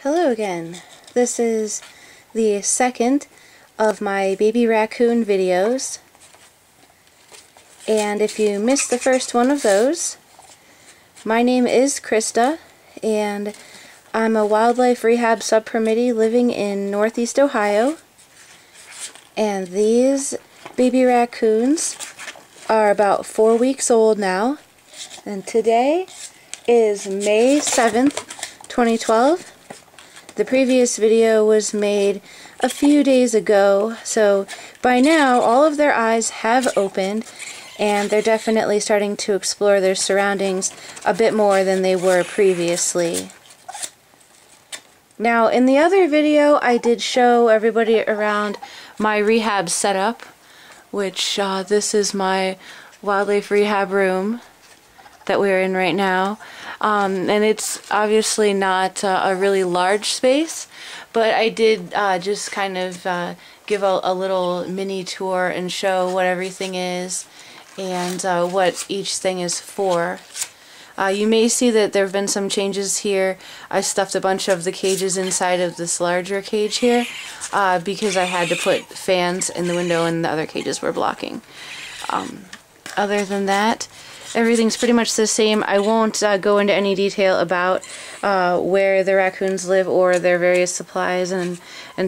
Hello again. This is the second of my baby raccoon videos, and if you missed the first one of those, my name is Krista and I'm a wildlife rehab subpermittee living in Northeast Ohio, and these baby raccoons are about 4 weeks old now, and today is May 7th, 2012. The previous video was made a few days ago, so by now all of their eyes have opened and they're definitely starting to explore their surroundings a bit more than they were previously. Now, in the other video I did show everybody around my rehab setup, which this is my wildlife rehab room that we're in right now. And it's obviously not a really large space, but I did just kind of give a little mini tour and show what everything is and what each thing is for. You may see that there have been some changes here. I stuffed a bunch of the cages inside of this larger cage here because I had to put fans in the window and the other cages were blocking. Other than that, everything's pretty much the same. I won't go into any detail about where the raccoons live or their various supplies and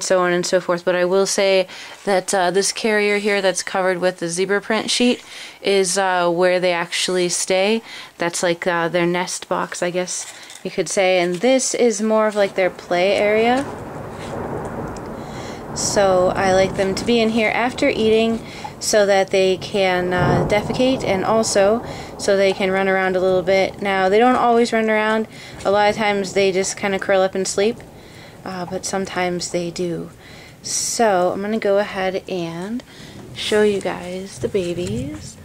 so on and so forth, but I will say that this carrier here that's covered with the zebra print sheet is where they actually stay. That's like their nest box, I guess you could say, and this is more of like their play area. So I like them to be in here after eating so that they can defecate, and also so they can run around a little bit. Now, they don't always run around. A lot of times they just kind of curl up and sleep, but sometimes they do. So I'm going to go ahead and show you guys the babies.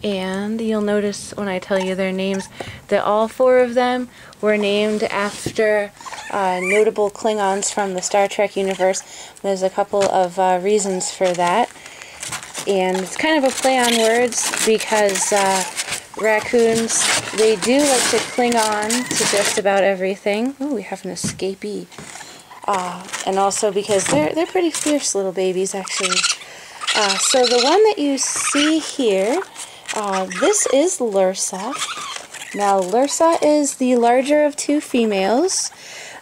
And you'll notice when I tell you their names that all four of them were named after notable Klingons from the Star Trek universe. There's a couple of reasons for that. And it's kind of a play on words because raccoons, they do like to cling on to just about everything. Oh, we have an escapee. And also because they're pretty fierce little babies, actually. So the one that you see here, this is Lursa. Now, Lursa is the larger of two females.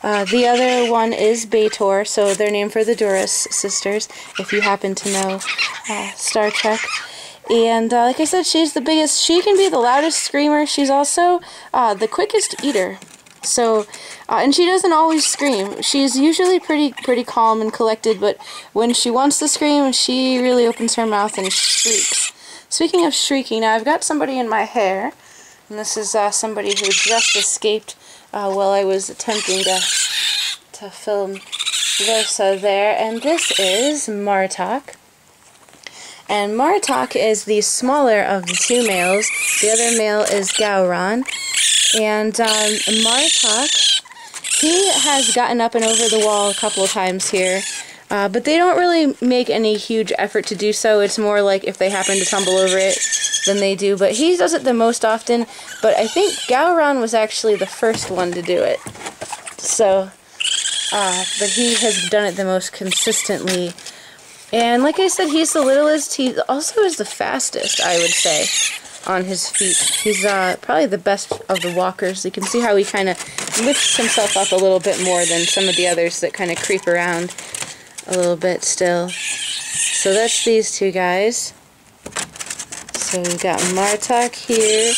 The other one is B'Etor, so they're named for the Duras sisters, if you happen to know Star Trek. And like I said, she's the biggest. She can be the loudest screamer. She's also the quickest eater. So, and she doesn't always scream. She's usually pretty calm and collected, but when she wants to scream, she really opens her mouth and shrieks. Speaking of shrieking, now I've got somebody in my hair, and this is somebody who just escaped while I was attempting to film Lursa there, and this is Martok. And Martok is the smaller of the two males. The other male is Gowron. And Martok, he has gotten up and over the wall a couple of times here. But they don't really make any huge effort to do so. It's more like if they happen to tumble over it, then they do. But he does it the most often. But I think Gowron was actually the first one to do it. So, but he has done it the most consistently. And like I said, he's the littlest. He also is the fastest, I would say, on his feet. He's probably the best of the walkers. You can see how he kind of lifts himself up a little bit more than some of the others that kind of creep around a little bit still. So that's these two guys. So we've got Martok here,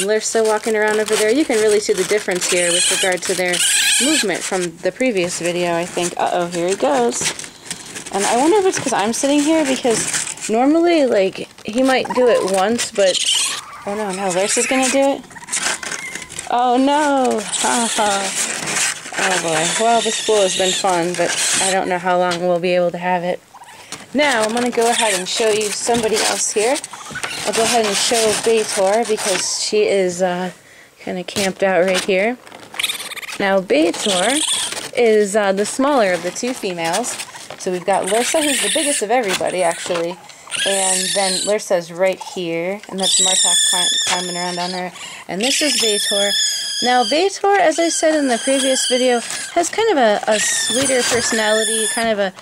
Lursa walking around over there. You can really see the difference here with regard to their movement from the previous video, I think. Uh-oh, here he goes. And I wonder if it's because I'm sitting here, because normally, like, he might do it once, but... Oh no, now Lursa's gonna do it? Oh no! Oh boy. Well, this pool has been fun, but I don't know how long we'll be able to have it. Now, I'm going to go ahead and show you somebody else here. I'll go ahead and show B'Etor because she is kind of camped out right here. Now, B'Etor is the smaller of the two females. So we've got Lursa, who's the biggest of everybody, actually. And then Lursa's right here, and that's Martok climbing around on her. And this is B'Etor. Now, Baitor, as I said in the previous video, has kind of a sweeter personality, kind of a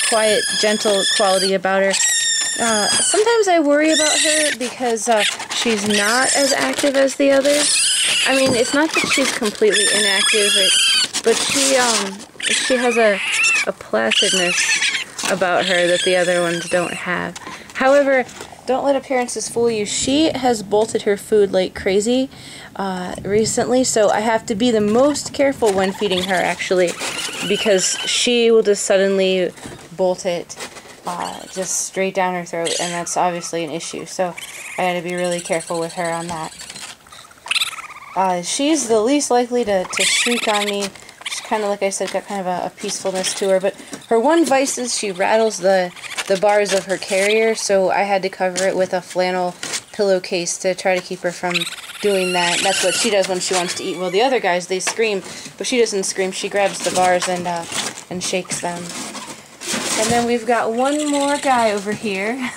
quiet, gentle quality about her. Sometimes I worry about her because she's not as active as the others. I mean, it's not that she's completely inactive, but she has a placidness about her that the other ones don't have. However, don't let appearances fool you. She has bolted her food like crazy recently, so I have to be the most careful when feeding her, actually, because she will just suddenly bolt it just straight down her throat, and that's obviously an issue, so I gotta be really careful with her on that. She's the least likely to shriek on me. She's kind of, like I said, got kind of a peacefulness to her, but her one vice is she rattles the bars of her carrier, so I had to cover it with a flannel pillowcase to try to keep her from doing that. That's what she does when she wants to eat. Well, the other guys, they scream, but she doesn't scream. She grabs the bars and shakes them. And then we've got one more guy over here,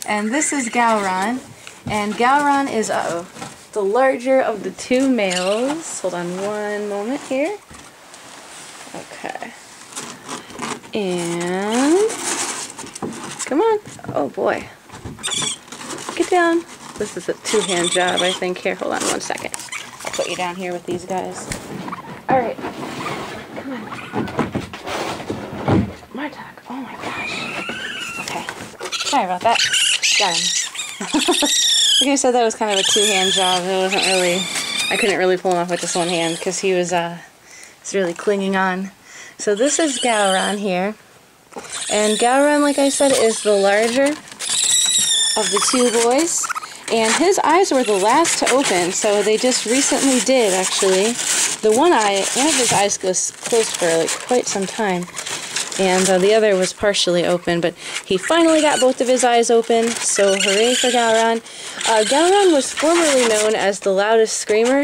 and this is Gowron, and Gowron is, the larger of the two males. Hold on one moment here. Okay. And come on. Oh boy. Get down. This is a two-hand job, I think. Here, hold on one second. I'll put you down here with these guys. Alright. Come on. Martok. Oh my gosh. Okay. Sorry about that. Got him. Like I said, that was kind of a two-hand job. It wasn't really... I couldn't really pull him off with just one hand because he was really clinging on. So this is Gowron here. And Gowron, like I said, is the larger of the two boys. And his eyes were the last to open, so they just recently did, actually. One of his eyes was closed for like quite some time. And the other was partially open, but he finally got both of his eyes open, so hooray for Gowron. Gowron was formerly known as the loudest screamer.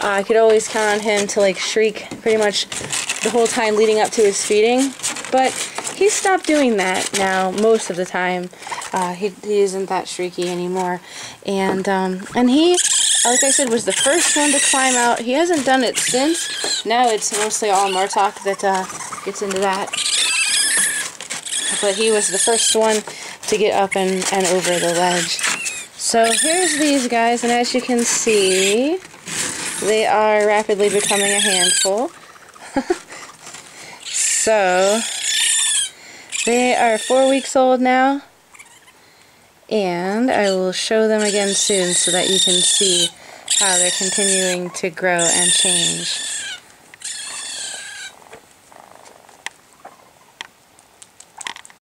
I could always count on him to like shriek pretty much the whole time leading up to his feeding, but he stopped doing that now most of the time. He isn't that shrieky anymore, and he, like I said, was the first one to climb out. He hasn't done it since. Now it's mostly all Martok that gets into that. But he was the first one to get up and over the ledge. So here's these guys, and as you can see, they are rapidly becoming a handful. So they are 4 weeks old now, and I will show them again soon so that you can see how they're continuing to grow and change.